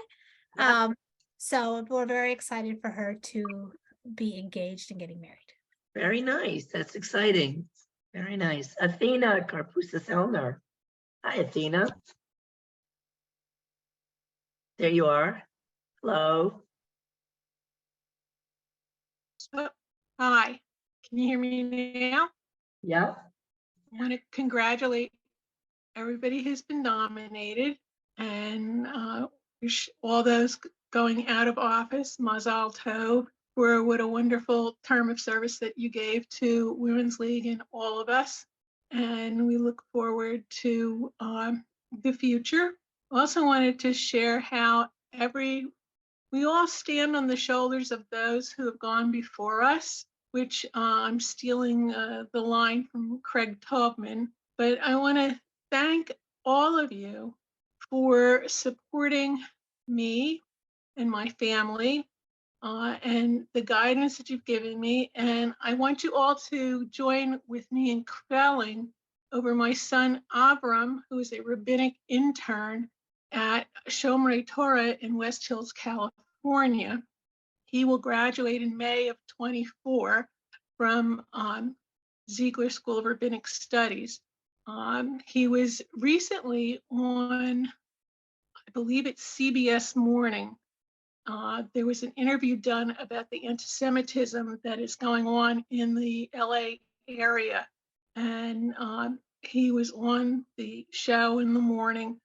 So we're very excited for her to be engaged and getting married. Very nice. That's exciting. Very nice. Athena Karpusas-Elner. Hi, Athena. There you are. Hello. Hi, can you hear me now? Yeah. I want to congratulate everybody who's been nominated and wish all those going out of office, Mazal Tov, for what a wonderful term of service that you gave to Women's League and all of us. And we look forward to the future. Also wanted to share how we all stand on the shoulders of those who have gone before us, which I'm stealing the line from Craig Taubman. But I want to thank all of you for supporting me and my family and the guidance that you've given me. And I want you all to join with me in quelling over my son Avram, who is a rabbinic intern at Shomrei Torah in West Hills, California. He will graduate in May of 24 from Ziegler School of Rabbinic Studies. He was recently on, I believe it's CBS Morning. There was an interview done about the anti-Semitism that is going on in the LA area. And he was on the show in the morning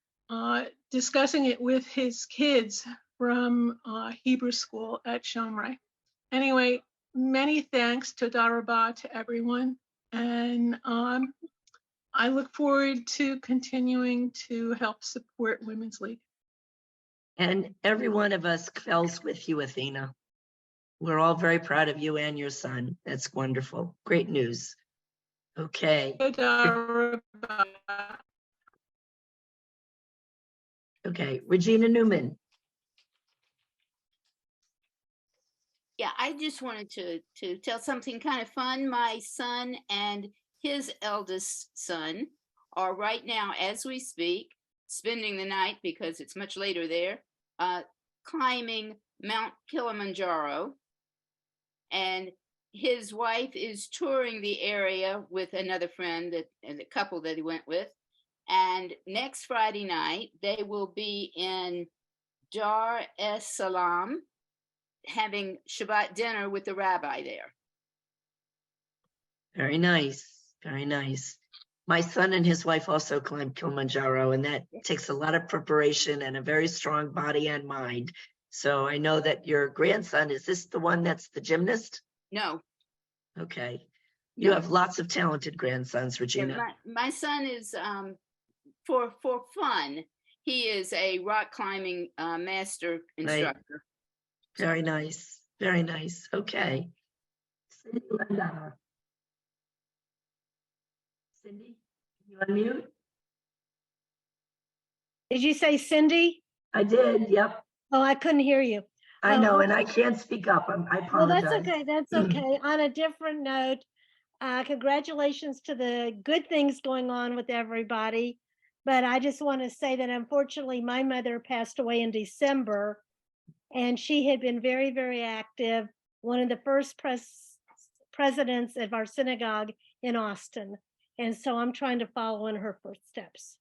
discussing it with his kids from Hebrew school at Shomrei. Anyway, many thanks to Darabah to everyone. And I look forward to continuing to help support Women's League. And every one of us fells with you, Athena. We're all very proud of you and your son. That's wonderful. Great news. Okay. Okay, Regina Newman. Yeah, I just wanted to tell something kind of fun. My son and his eldest son are right now, as we speak, spending the night because it's much later there, climbing Mount Kilimanjaro. And his wife is touring the area with another friend and the couple that he went with. And next Friday night, they will be in Dar es Salaam having Shabbat dinner with the rabbi there. Very nice. Very nice. My son and his wife also climbed Kilimanjaro, and that takes a lot of preparation and a very strong body and mind. So I know that your grandson, is this the one that's the gymnast? No. Okay. You have lots of talented grandsons, Regina. Yeah, my son is, for fun, he is a rock climbing master instructor. Very nice. Very nice. Okay. Cindy Landauer. Cindy, you unmute? Did you say Cindy? I did, yep. Oh, I couldn't hear you. I know, and I can't speak up. I Well, apologize. that's okay. That's okay. On a different note, congratulations to the good things going on with everybody. But I just want to say that unfortunately, my mother passed away in December, and she had been very, very active. One of the first presidents of our synagogue in Austin. And so I'm trying to follow in her footsteps.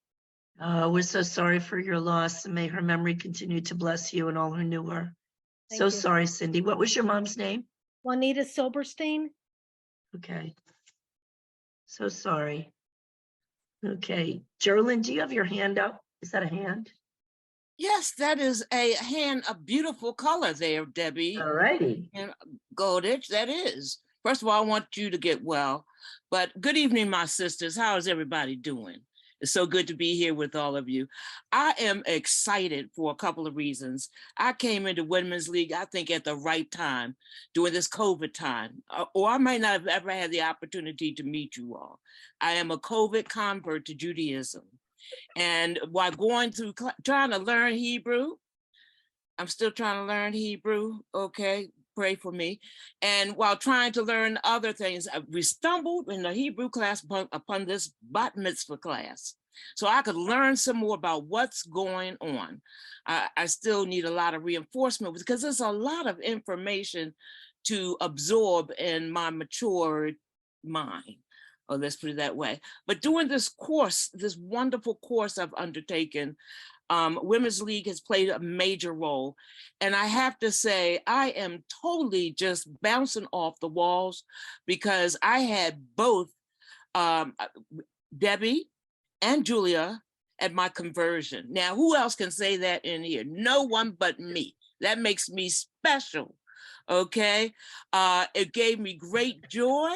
We're so sorry for your loss, and may her memory continue to bless you and all who knew her. Thank So you. sorry, Cindy. What was your mom's name? Juanita Silberstein. Okay. So sorry. Okay. Geraldine, do you have your hand up? Is that a hand? Yes, that is a hand, a beautiful color there, Debbie. All righty. And Golditch, that is. First of all, I want you to get well. But good evening, my sisters. How is everybody doing? It's so good to be here with all of you. I am excited for a couple of reasons. I came into Women's League, I think, at the right time during this COVID time, or I might not have ever had the opportunity to meet you all. I am a COVID convert to Judaism. And while going through trying to learn Hebrew, I'm still trying to learn Hebrew, okay? Pray for me. And while trying to learn other things, we stumbled in the Hebrew class upon this bat mitzvah class. So I could learn some more about what's going on. I still need a lot of reinforcement because there's a lot of information to absorb in my mature mind. Oh, let's put it that way. But doing this course, this wonderful course I've undertaken, Women's League has played a major role. And I have to say, I am totally just bouncing off the walls because I had both Debbie and Julia at my conversion. Now, who else can say that in here? No one but me. That makes me special, okay? It gave me great joy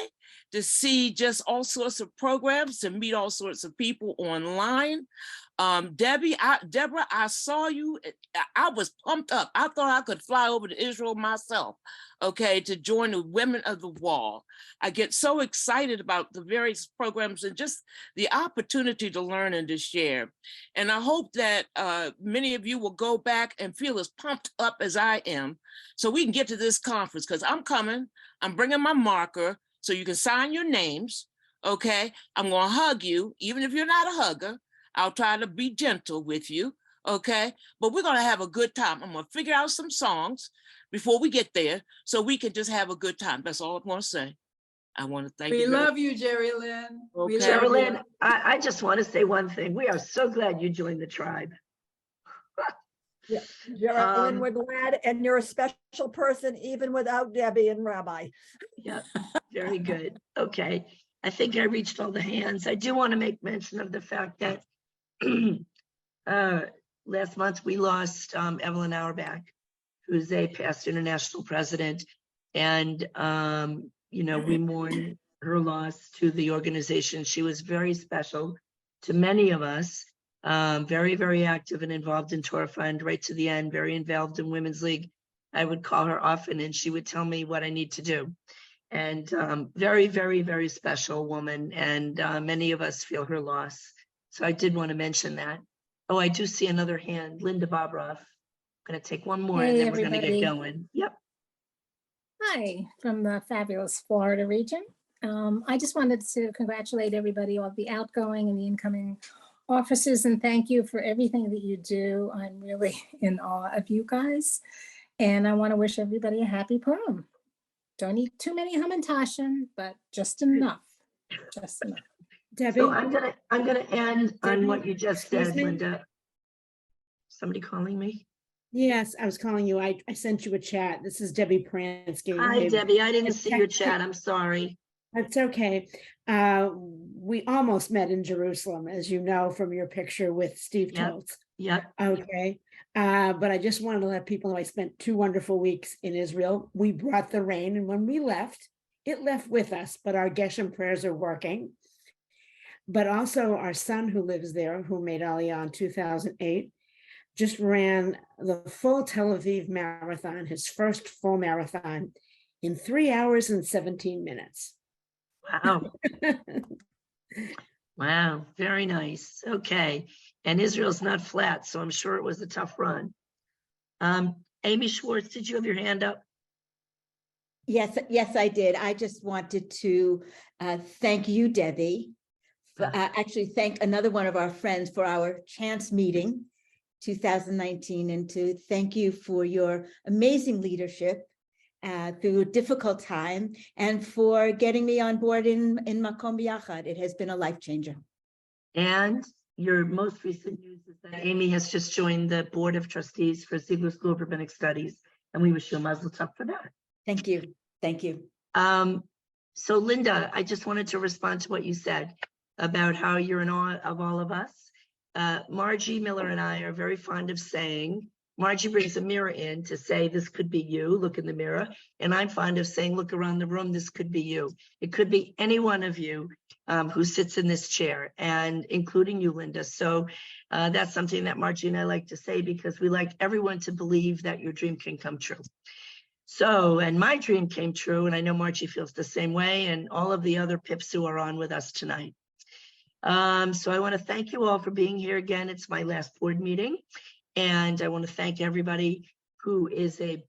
to see just all sorts of programs, to meet all sorts of people online. Deborah, I saw you. I was pumped up. I thought I could fly over to Israel myself, okay, to join the Women of the Wall. I get so excited about the various programs and just the opportunity to learn and to share. And I hope that many of you will go back and feel as pumped up as I am so we can get to this conference because I'm coming. I'm bringing my marker so you can sign your names, okay? I'm going to hug you, even if you're not a hugger. I'll try to be gentle with you, okay? But we're gonna have a good time. I'm gonna figure out some songs before we get there so we can just have a good time. That's all I want to say. I want to thank We you. very- love you, Jerry Lynn. We Okay. love you. Sherilyn, I just want to say one thing. We are so glad you joined the tribe. Geraldine, we're glad, and you're a special person even without Debbie and Rabbi. Yeah, very good. Okay, I think I reached all the hands. I do want to make mention of the fact that last month we lost Evelyn Auerbach, who's a past international president. And, you know, we mourn her loss to the organization. She was very special to many of us. Very, very active and involved in Torah Fund right to the end, very involved in Women's League. I would call her often and she would tell me what I need to do. And very, very, very special woman. And many of us feel her loss. So I did want to mention that. Oh, I do see another hand, Linda Bobroff. I'm going to take one more and Hey, then we're going to get everybody. going. Yep. Hi, from the fabulous Florida region. I just wanted to congratulate everybody, all the outgoing and the incoming officers, and thank you for everything that you do. I'm really in awe of you guys. And I want to wish everybody a happy Purim. Don't eat too many hamantashen, but just enough. Just enough. Debbie? So I'm gonna end on what you just excuse said, me? Linda. Somebody calling me? Yes, I was calling you. I sent you a chat. This is Debbie Pransky. Hi, Debbie. I didn't see your chat. I'm sorry. That's okay. We almost met in Jerusalem, as you know, from your picture with Steve Yep. Toth. Yep. Okay. But I just wanted to let people know I spent 2 wonderful weeks in Israel. We brought the rain, and when we left, it left with us, but our Geshem prayers are working. But also our son who lives there, who made Aliyah in 2008, just ran the full Tel Aviv marathon, his first full marathon, in 3 hours and 17 minutes. Wow. Wow. Very nice. Okay. And Israel's not flat, so I'm sure it was a tough run. Amy Schwartz, did you have your hand up? Yes, I did. I just wanted to thank you, Debbie. Actually, thank another one of our friends for our chance meeting 2019, and to thank you for your amazing leadership through a difficult time, and for getting me on board in Makom B'Yachad. It has been a life changer. And your most recent news is that Amy has just joined the Board of Trustees for Ziegler School of Rabbinic Studies, and we wish you a mazel tov for that. Thank you. Thank you. So Linda, I just wanted to respond to what you said about how you're in awe of all of us. Margie Miller and I are very fond of saying, Margie brings a mirror in to say, this could be you, look in the mirror. And I'm fond of saying, look around the room, this could be you. It could be any one of you who sits in this chair, and including you, Linda. So that's something that Margie and I like to say, because we like everyone to believe that your dream can come true. So, and my dream came true, and I know Margie feels the same way, and all of the other pips who are on with us tonight. So I want to thank you all for being here again. It's my last board meeting. And I want to thank everybody who is a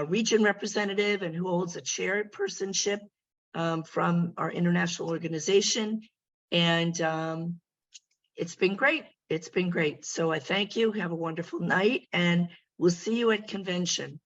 region representative and who holds a chairpersonship from our international organization. And it's been great. It's been great. So I thank you. Have a wonderful night, and we'll see you at convention.